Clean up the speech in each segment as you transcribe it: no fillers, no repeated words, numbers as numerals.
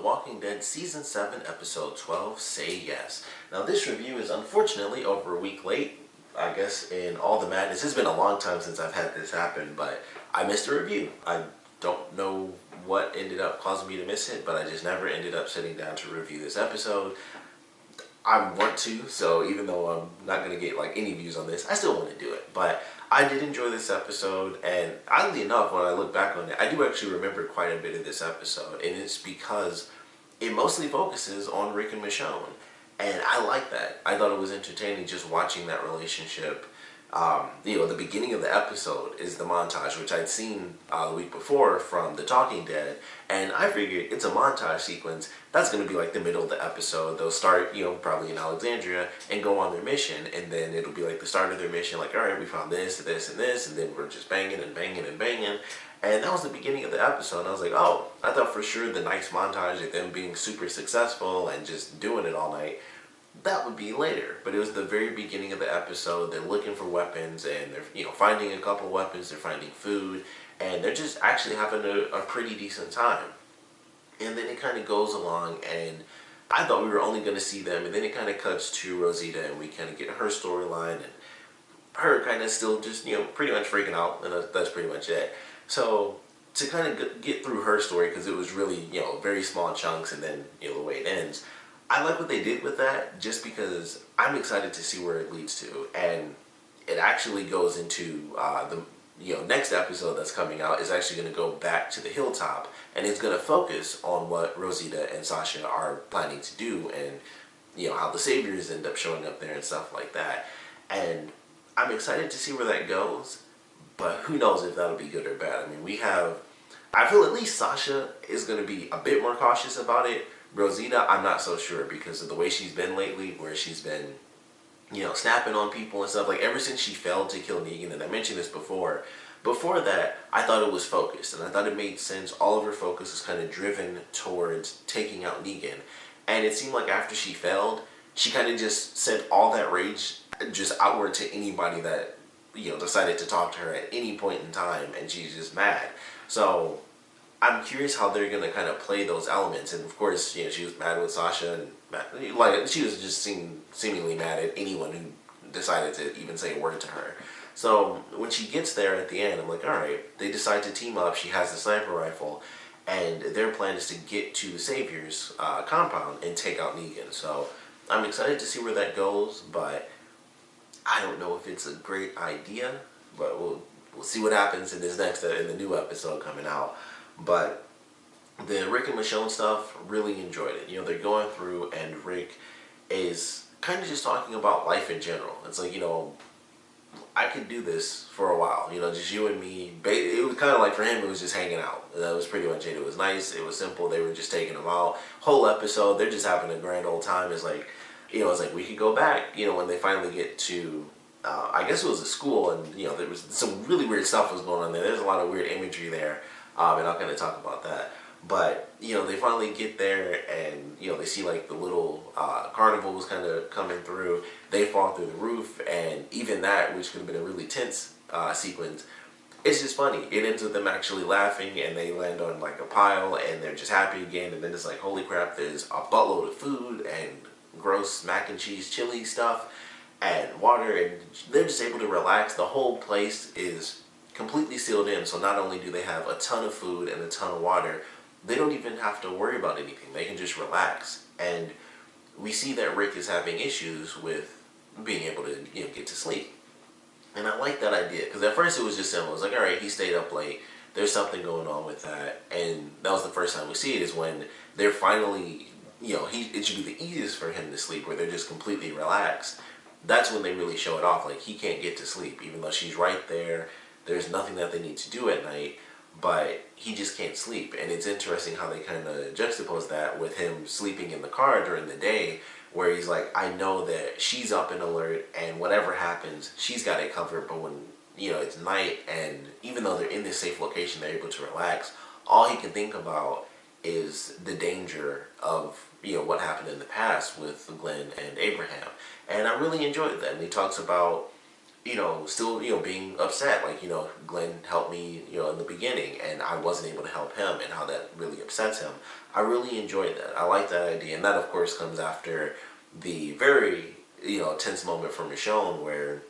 Walking Dead Season 7, Episode 12, Say Yes. Now this review is unfortunately over a week late. I guess in all the madness, it's been a long time since I've had this happen, but I missed a review. I don't know what ended up causing me to miss it, but I just never ended up sitting down to review this episode. I want to, so even though I'm not going to get like any views on this, I still want to do it. But I did enjoy this episode, and oddly enough, when I look back on it, I do actually remember quite a bit of this episode, and it's because it mostly focuses on Rick and Michonne, and I like that. I thought it was entertaining just watching that relationship. The beginning of the episode is the montage, which I'd seen the week before from The Talking Dead, and I figured it's a montage sequence. That's going to be like the middle of the episode. They'll start, probably in Alexandria and go on their mission, and then it'll be like the start of their mission, like, all right, we found this, this, and this, and then we're just banging and banging and banging. And that was the beginning of the episode. And I was like, oh, I thought for sure the nice montage of them being super successful and just doing it all night, that would be later. But it was the very beginning of the episode. They're looking for weapons, and they're finding a couple weapons, they're finding food, and they're just actually having a pretty decent time. And then it kind of goes along, and I thought we were only going to see them, and then it kind of cuts to Rosita, and we kind of get her storyline, and her kind of still just, pretty much freaking out, and that's pretty much it. So to kind of get through her story, because it was really, very small chunks, and then, the way it ends, I like what they did with that, just because I'm excited to see where it leads to. And it actually goes into the next episode that's coming out is actually going to go back to the hilltop, and it's going to focus on what Rosita and Sasha are planning to do, and how the saviors end up showing up there and stuff like that. And I'm excited to see where that goes, but who knows if that'll be good or bad. I mean, I feel at least Sasha is going to be a bit more cautious about it. Rosita, I'm not so sure, because of the way she's been lately, where she's been, snapping on people and stuff. Like, ever since she failed to kill Negan, and I mentioned this before that, I thought it was focused, and I thought it made sense. All of her focus is kind of driven towards taking out Negan, and it seemed like after she failed, she kind of just sent all that rage just outward to anybody that, decided to talk to her at any point in time, and she's just mad. So I'm curious how they're going to kind of play those elements. And of course, she was mad with Sasha, and she was just seemingly mad at anyone who decided to even say a word to her. So when she gets there at the end, I'm like, alright, they decide to team up. She has the sniper rifle, and their plan is to get to the Savior's compound and take out Negan. So I'm excited to see where that goes, but I don't know if it's a great idea, but we'll see what happens in the new episode coming out. But the Rick and Michonne stuff, really enjoyed it. They're going through, and Rick is kind of just talking about life in general. It's like, I could do this for a while, just you and me. It was kind of like, for him, it was just hanging out. That was pretty much it. It was nice, it was simple, they were just taking them out. Whole episode, they're just having a grand old time. It's like, it's like we could go back, when they finally get to, I guess it was a school, and, there was some really weird stuff was going on there. There's a lot of weird imagery there. And I'll kind of talk about that. But, they finally get there, and, they see like the little carnivals kind of coming through. They fall through the roof, and even that, which could have been a really tense sequence, it's just funny. It ends with them actually laughing, and they land on like a pile, and they're just happy again. And then it's like, holy crap, there's a buttload of food and gross mac and cheese chili stuff and water, and they're just able to relax. The whole place is completely sealed in, so not only do they have a ton of food and a ton of water, they don't even have to worry about anything. They can just relax. And we see that Rick is having issues with being able to get to sleep, and I like that idea, because at first it was just simple. It's like, all right, he stayed up late, there's something going on with that. And that was the first time we see it, is when they're finally, it should be the easiest for him to sleep, where they're just completely relaxed. That's when they really show it off. Like, he can't get to sleep, even though she's right there. There's nothing that they need to do at night, but he just can't sleep. And it's interesting how they kind of juxtapose that with him sleeping in the car during the day, where he's like, I know that she's up and alert, and whatever happens, she's got it covered. But when, it's night, and even though they're in this safe location, they're able to relax, all he can think about is the danger of, what happened in the past with Glenn and Abraham. And I really enjoyed that. And he talks about still, being upset. Like, Glenn helped me, in the beginning, and I wasn't able to help him, and how that really upsets him. I really enjoyed that. I like that idea. And that, of course, comes after the very, tense moment for Michonne where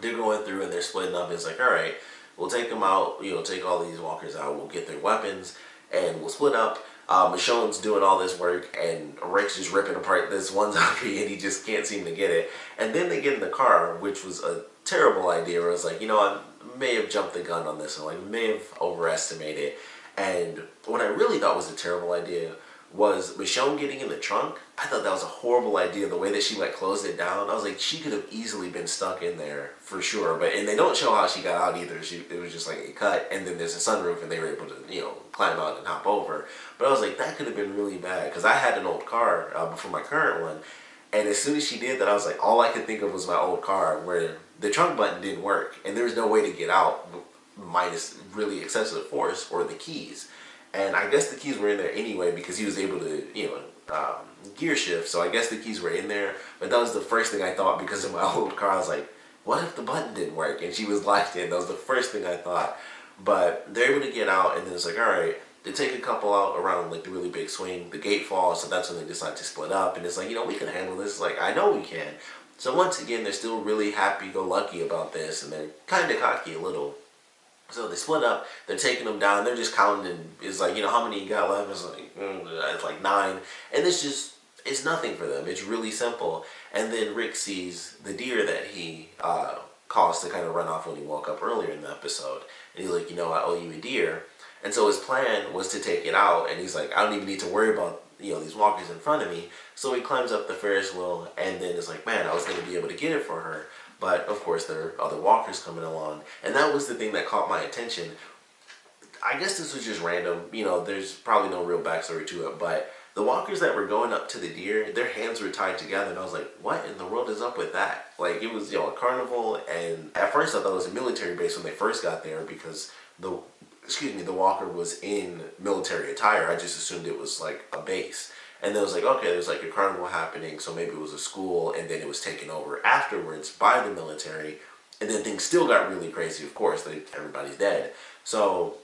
they're going through and they're splitting up. It's like, all right, we'll take them out, take all these walkers out, we'll get their weapons, and we'll split up. Michonne's doing all this work, and Rick's just ripping apart this one zombie, and he just can't seem to get it. And then they get in the car, which was a terrible idea, where it's like, I may have jumped the gun on this one, like, may have overestimated. And what I really thought was a terrible idea was Michonne getting in the trunk. I thought that was a horrible idea, the way that she closed it down. I was like, she could have easily been stuck in there for sure. And they don't show how she got out either. It was just like a cut, and then there's a sunroof, and they were able to climb out and hop over. But I was like, that could have been really bad, because I had an old car before my current one, and as soon as she did that, I was like, all I could think of was my old car where the trunk button didn't work, and there was no way to get out minus really excessive force or the keys. And I guess the keys were in there anyway because he was able to, gear shift. So I guess the keys were in there. But that was the first thing I thought because of my old car. I was like, what if the button didn't work? And she was locked in. That was the first thing I thought. But they're able to get out, and then it's like, all right. They take a couple out around the really big swing. The gate falls, so that's when they decide to split up. And it's like, we can handle this. Like, I know we can. So once again, they're still really happy-go-lucky about this, and they're kind of cocky a little. So they split up, they're taking them down, they're just counting, and it's like, how many you got left? It's like 9. And it's nothing for them. It's really simple. And then Rick sees the deer that he caused to kind of run off when he woke up earlier in the episode. And he's like, I owe you a deer. And so his plan was to take it out, and he's like, I don't even need to worry about, these walkers in front of me. So he climbs up the Ferris wheel, and then it's like, man, I was going to be able to get it for her. But, of course, there are other walkers coming along. And that was the thing that caught my attention. I guess this was just random. There's probably no real backstory to it. But the walkers that were going up to the deer, their hands were tied together. And I was like, what in the world is up with that? Like, it was, a carnival. And at first I thought it was a military base when they first got there because the walker was in military attire. I just assumed it was like a base. And then it was like, okay, there's like a carnival happening, so maybe it was a school, and then it was taken over afterwards by the military, and then things still got really crazy, of course, everybody's dead. So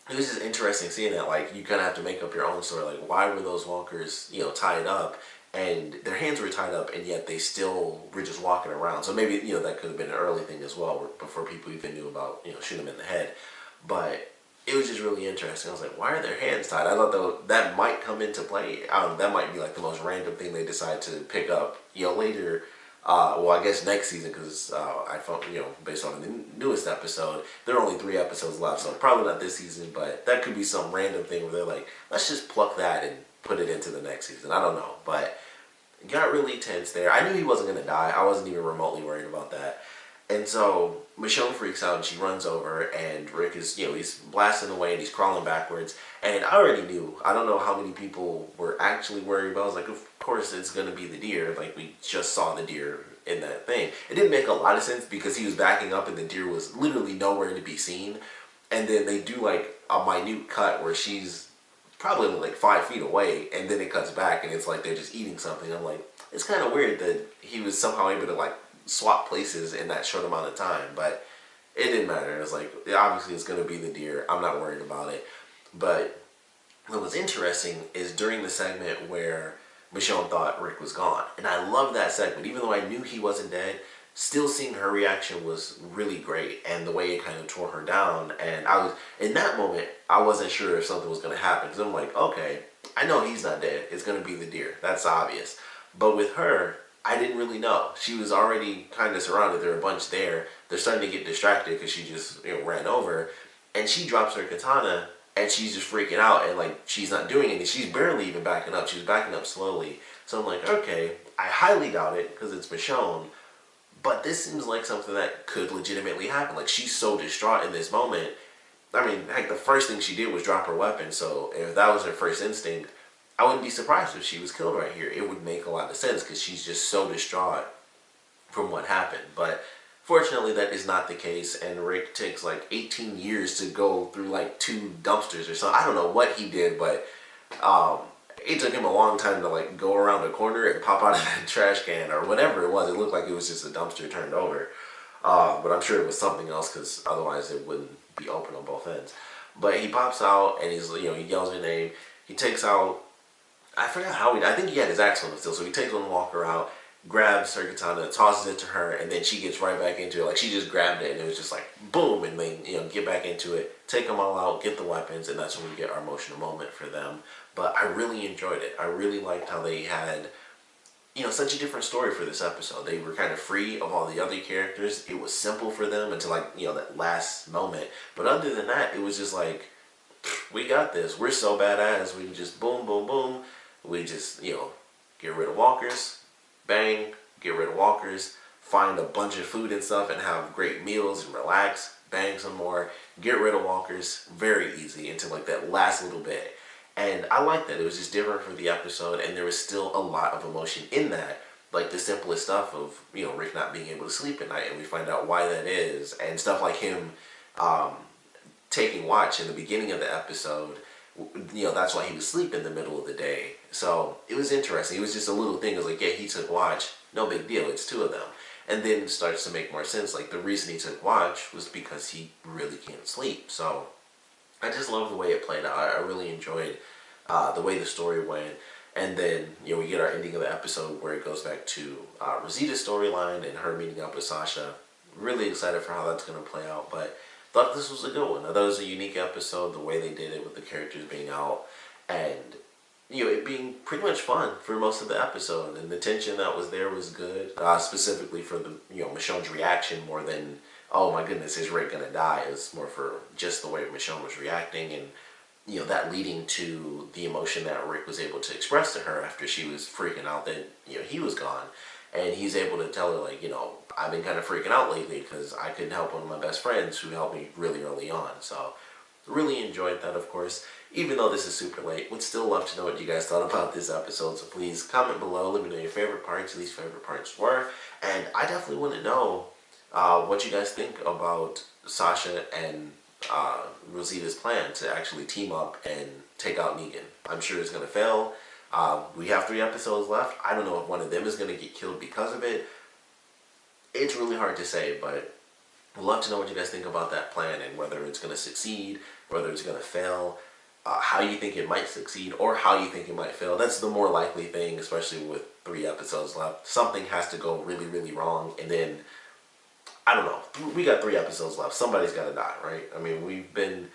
it was just interesting seeing that, like, you kind of have to make up your own story, like, why were those walkers, tied up, and their hands were tied up, and yet they still were just walking around. So maybe, that could have been an early thing as well, before people even knew about, shooting them in the head. But it was just really interesting. I was like, why are their hands tied? I thought that might come into play. That might be like the most random thing they decide to pick up, later. Well, I guess next season, because I felt, based on the newest episode, there are only 3 episodes left, so probably not this season, but that could be some random thing where they're like, let's just pluck that and put it into the next season. I don't know, but it got really tense there. I knew he wasn't going to die. I wasn't even remotely worried about that. And so Michonne freaks out and she runs over, and Rick is, he's blasting away and he's crawling backwards. And I already knew. I don't know how many people were actually worried, but I was like, of course it's going to be the deer. Like, we just saw the deer in that thing. It didn't make a lot of sense because he was backing up and the deer was literally nowhere to be seen. And then they do like a minute cut where she's probably like 5 feet away, and then it cuts back and it's like they're just eating something. I'm like, it's kind of weird that he was somehow able to like swap places in that short amount of time, but it didn't matter. It was like, obviously it's going to be the deer. I'm not worried about it. But what was interesting is during the segment where Michonne thought Rick was gone, and I love that segment, even though I knew he wasn't dead, still seeing her reaction was really great, and the way it kind of tore her down. And I was, in that moment, I wasn't sure if something was going to happen, because I'm like, okay, I know he's not dead. It's going to be the deer. That's obvious. But with her, I didn't really know. She was already kind of surrounded. There were a bunch there. They're starting to get distracted because she just ran over. And she drops her katana and she's just freaking out, and like she's not doing anything. She's barely even backing up. She's backing up slowly. So I'm like, okay, I highly doubt it because it's Michonne. But this seems like something that could legitimately happen. Like, she's so distraught in this moment. I mean, heck, the first thing she did was drop her weapon. So if that was her first instinct, I wouldn't be surprised if she was killed right here. It would make a lot of sense because she's just so distraught from what happened. But fortunately, that is not the case. And Rick takes like 18 years to go through like 2 dumpsters or something. I don't know what he did, but it took him a long time to like go around a corner and pop out of that trash can or whatever it was. It looked like it was just a dumpster turned over. But I'm sure it was something else because otherwise it wouldn't be open on both ends. But he pops out and he's, he yells her name. He takes out, I forgot how I think he had his axe on him still. So he takes one walker out, grabs her katana, tosses it to her, and then she gets right back into it. Like she just grabbed it and it was just like boom, and then get back into it, take them all out, get the weapons, and that's when we get our emotional moment for them. But I really enjoyed it. I really liked how they had such a different story for this episode. They were kind of free of all the other characters. It was simple for them until that last moment. But other than that, it was just like, we got this. We're so badass. We just boom, boom, boom. We just, get rid of walkers, bang, get rid of walkers, find a bunch of food and stuff and have great meals and relax, bang some more, get rid of walkers. Very easy until like that last little bit. And I like that. It was just different from the episode, and there was still a lot of emotion in that. Like the simplest stuff of, Rick not being able to sleep at night, and we find out why that is, and stuff like him taking watch in the beginning of the episode. That's why he was asleep in the middle of the day. So it was interesting. It was just a little thing. It was like, yeah, he took watch. No big deal. It's two of them. And then it starts to make more sense. Like the reason he took watch was because he really can't sleep. So I just love the way it played out. I really enjoyed the way the story went. And then, we get our ending of the episode where it goes back to Rosita's storyline and her meeting up with Sasha. Really excited for how that's going to play out. But thought this was a good one. I thought it was a unique episode, the way they did it with the characters being out. And, it being pretty much fun for most of the episode. And the tension that was there was good. Specifically for the, Michonne's reaction more than, oh my goodness, is Rick gonna die? It was more for just the way Michonne was reacting and, that leading to the emotion that Rick was able to express to her after she was freaking out that, he was gone. And he's able to tell her, like, I've been kind of freaking out lately because I couldn't help one of my best friends who helped me really early on. So, really enjoyed that, of course. Even though this is super late, would still love to know what you guys thought about this episode. So please comment below. Let me know your favorite parts, least favorite parts were. And I definitely want to know what you guys think about Sasha and Rosita's plan to actually team up and take out Negan. I'm sure it's going to fail. We have 3 episodes left. I don't know if one of them is going to get killed because of it. It's really hard to say, but I'd love to know what you guys think about that plan and whether it's going to succeed, whether it's going to fail, how you think it might succeed, or how you think it might fail. That's the more likely thing, especially with 3 episodes left. Something has to go really, really wrong, and then, I don't know. We got 3 episodes left. Somebody's got to die, right? I mean, we've been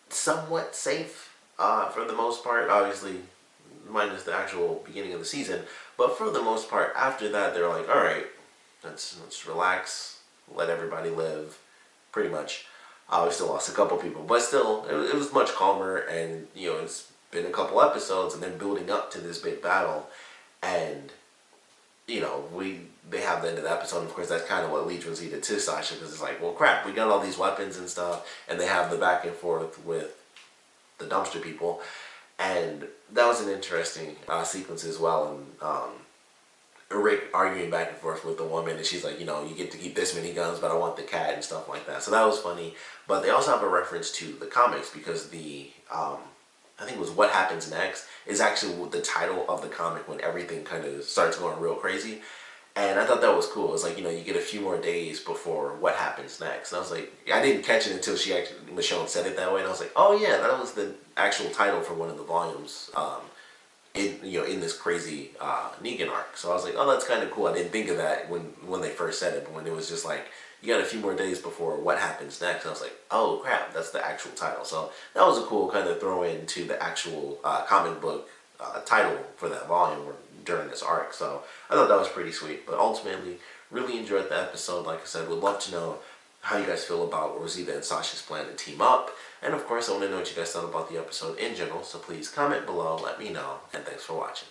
somewhat safe for the most part, obviously, minus the actual beginning of the season. But for the most part, after that, they're like, all right, let's relax, let everybody live, pretty much. We still lost a couple people, but still, it was much calmer, and, it's been a couple episodes, and then building up to this big battle, and, they have the end of the episode, and of course, that's kind of what leads Rosita to Sasha, because it's like, well, crap, we got all these weapons and stuff, and they have the back and forth with the dumpster people, and that was an interesting sequence as well, and, Rick arguing back and forth with the woman, and she's like, you get to keep this many guns, but I want the cat and stuff like that. So that was funny. But they also have a reference to the comics because the, I think it was What Happens Next is actually the title of the comic when everything kind of starts going real crazy. And I thought that was cool. It's like, you get a few more days before What Happens Next. And I was like, I didn't catch it until Michonne said it that way. And I was like, oh yeah, that was the actual title for one of the volumes. In this crazy Negan arc. So I was like, oh, that's kind of cool. I didn't think of that when they first said it, but when it was just like, you got a few more days before What Happens Next, and I was like, oh crap, that's the actual title. So that was a cool kind of throw into the actual comic book title for that volume during this arc. So I thought that was pretty sweet. But ultimately, really enjoyed the episode. Like I said, would love to know how you guys feel about Rosita and Sasha's plan to team up. And of course, I want to know what you guys thought about the episode in general, so please comment below, let me know, and thanks for watching.